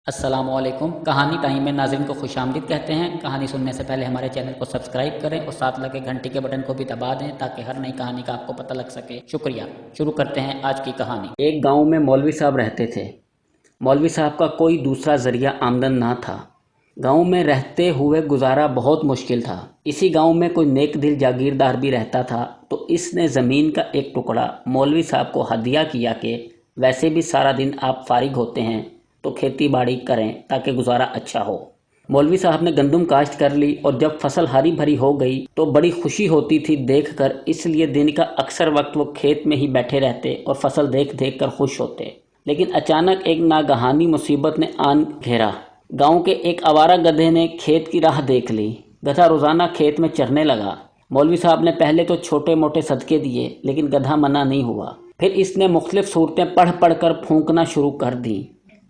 अस्सलाम वालेकुम। कहानी टाइम में नाज़रीन को खुश आमदीद कहते हैं। कहानी सुनने से पहले हमारे चैनल को सब्सक्राइब करें और साथ लगे घंटी के बटन को भी दबा दें ताकि हर नई कहानी का आपको पता लग सके। शुक्रिया। शुरू करते हैं आज की कहानी। एक गांव में मौलवी साहब रहते थे। मौलवी साहब का कोई दूसरा ज़रिया आमदन ना था। गांव में रहते हुए गुजारा बहुत मुश्किल था। इसी गांव में कोई नेक दिल जागीरदार भी रहता था, तो इसने ज़मीन का एक टुकड़ा मौलवी साहब को हदिया किया कि वैसे भी सारा दिन आप फारिग होते हैं तो खेती बाड़ी करें ताकि गुजारा अच्छा हो। मौलवी साहब ने गंदम काश्त कर ली और जब फसल हरी भरी हो गई तो बड़ी खुशी होती थी देखकर, इसलिए दिन का अक्सर वक्त वो खेत में ही बैठे रहते और फसल देख देख कर खुश होते। लेकिन अचानक एक नागहानी मुसीबत ने आन घेरा। गांव के एक आवारा गधे ने खेत की राह देख ली। गधा रोजाना खेत में चरने लगा। मौलवी साहब ने पहले तो छोटे मोटे सदके दिए, लेकिन गधा मना नहीं हुआ। फिर इसने मुख्तलिफ सूरतें पढ़ पढ़ कर फूंकना शुरू कर दी,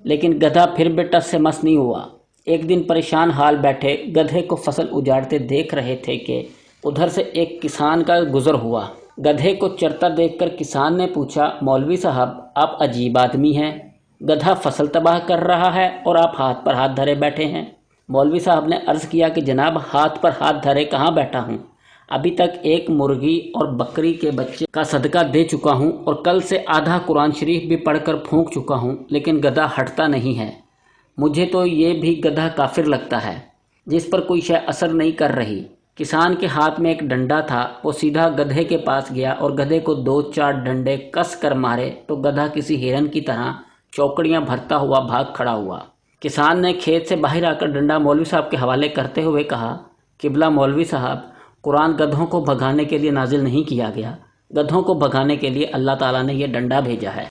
लेकिन गधा फिर भी टस से मस नहीं हुआ। एक दिन परेशान हाल बैठे गधे को फसल उजाड़ते देख रहे थे कि उधर से एक किसान का गुजर हुआ। गधे को चरता देखकर किसान ने पूछा, मौलवी साहब आप अजीब आदमी हैं, गधा फसल तबाह कर रहा है और आप हाथ पर हाथ धरे बैठे हैं। मौलवी साहब ने अर्ज़ किया कि जनाब हाथ पर हाथ धरे कहाँ बैठा हूँ, अभी तक एक मुर्गी और बकरी के बच्चे का सदका दे चुका हूँ और कल से आधा कुरान शरीफ भी पढ़कर फूंक चुका हूँ, लेकिन गधा हटता नहीं है। मुझे तो ये भी गधा काफिर लगता है जिस पर कोई शय असर नहीं कर रही। किसान के हाथ में एक डंडा था। वो सीधा गधे के पास गया और गधे को 2-4 डंडे कस कर मारे तो गधा किसी हिरन की तरह चौकड़ियाँ भरता हुआ भाग खड़ा हुआ। किसान ने खेत से बाहर आकर डंडा मौलवी साहब के हवाले करते हुए कहा, किबला मौलवी साहब, कुरान गधों को भगाने के लिए नाजिल नहीं किया गया, गधों को भगाने के लिए अल्लाह ताला ने यह डंडा भेजा है।